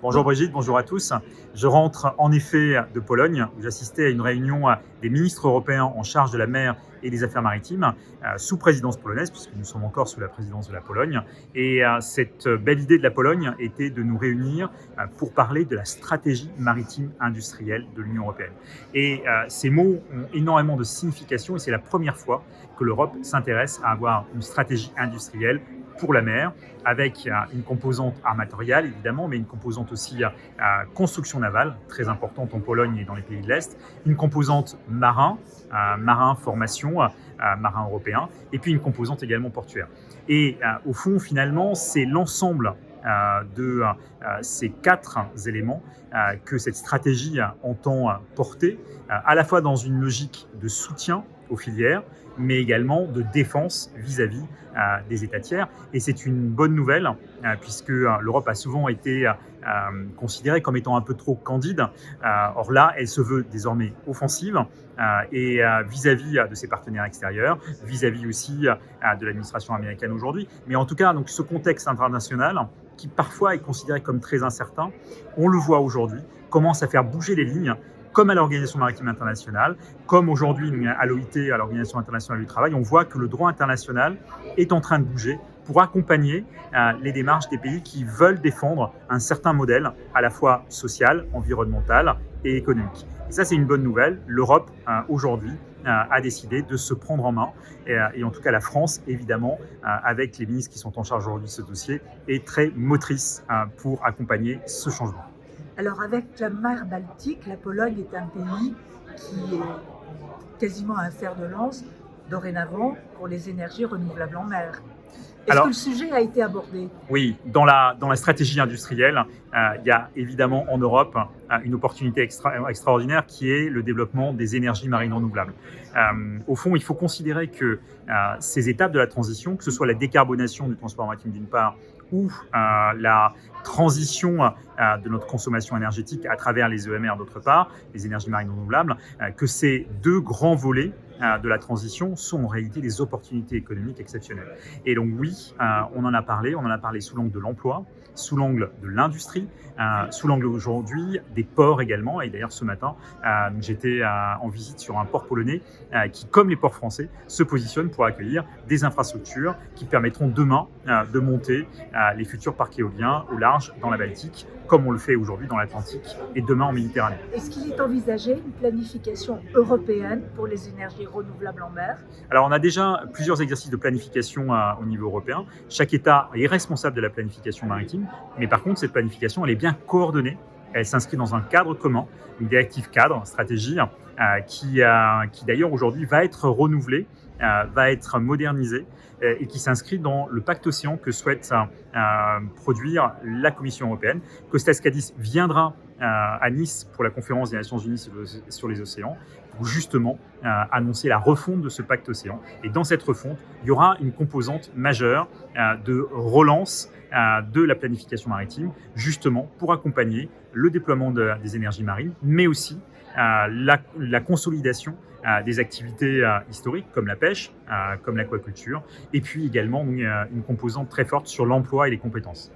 Bonjour Brigitte, bonjour à tous. Je rentre en effet de Pologne où j'assistais à une réunion des ministres européens en charge de la mer et des affaires maritimes sous présidence polonaise, puisque nous sommes encore sous la présidence de la Pologne. Et cette belle idée de la Pologne était de nous réunir pour parler de la stratégie maritime industrielle de l'Union européenne. Et ces mots ont énormément de signification et c'est la première fois que l'Europe s'intéresse à avoir une stratégie industrielle pour la mer, avec une composante armatoriale évidemment, mais une composante aussi construction navale, très importante en Pologne et dans les pays de l'Est, une composante marin, formation, marin européen, et puis une composante également portuaire. Et au fond, finalement, c'est l'ensemble de ces quatre éléments que cette stratégie entend porter, à la fois dans une logique de soutien aux filières, mais également de défense vis-à-vis des États tiers. Et c'est une bonne nouvelle, puisque l'Europe a souvent été considérée comme étant un peu trop candide. Or là, elle se veut désormais offensive, et vis-à-vis de ses partenaires extérieurs, vis-à-vis aussi de l'administration américaine aujourd'hui. Mais en tout cas, donc, ce contexte international, qui parfois est considéré comme très incertain, on le voit aujourd'hui, commence à faire bouger les lignes, comme à l'Organisation maritime internationale, comme aujourd'hui à l'OIT, à l'Organisation internationale du travail. On voit que le droit international est en train de bouger pour accompagner les démarches des pays qui veulent défendre un certain modèle à la fois social, environnemental et économique. Et ça, c'est une bonne nouvelle. L'Europe, aujourd'hui, a décidé de se prendre en main. Et en tout cas, la France, évidemment, avec les ministres qui sont en charge aujourd'hui de ce dossier, est très motrice pour accompagner ce changement. Alors avec la mer Baltique, la Pologne est un pays qui est quasiment un fer de lance dorénavant pour les énergies renouvelables en mer. Est-ce que le sujet a été abordé ? Oui, dans la stratégie industrielle, il y a évidemment en Europe une opportunité extraordinaire qui est le développement des énergies marines renouvelables. Au fond, il faut considérer que ces étapes de la transition, que ce soit la décarbonation du transport maritime d'une part, ou la transition de notre consommation énergétique à travers les EMR d'autre part, les énergies marines renouvelables, que ces deux grands volets de la transition sont en réalité des opportunités économiques exceptionnelles. Et donc oui, on en a parlé sous l'angle de l'emploi, sous l'angle de l'industrie, sous l'angle aujourd'hui des ports également. Et d'ailleurs ce matin, j'étais en visite sur un port polonais qui, comme les ports français, se positionne pour accueillir des infrastructures qui permettront demain de monter les futurs parcs éoliens au large dans la Baltique, comme on le fait aujourd'hui dans l'Atlantique et demain en Méditerranée. Est-ce qu'il est envisagé une planification européenne pour les énergies renouvelables en mer ? Alors on a déjà plusieurs exercices de planification au niveau européen. Chaque État est responsable de la planification maritime, mais par contre cette planification elle est bien coordonnée. Elle s'inscrit dans un cadre commun, une directive cadre, stratégie, qui d'ailleurs aujourd'hui va être renouvelée, va être modernisée et qui s'inscrit dans le pacte océan que souhaite produire la Commission européenne. Kostas Kadis viendra à Nice pour la conférence des Nations Unies sur les océans pour justement annoncer la refonte de ce pacte océan. Et dans cette refonte, il y aura une composante majeure de relance de la planification maritime, justement pour accompagner le déploiement des énergies marines, mais aussi la consolidation des activités historiques comme la pêche, comme l'aquaculture, et puis également une composante très forte sur l'emploi et les compétences.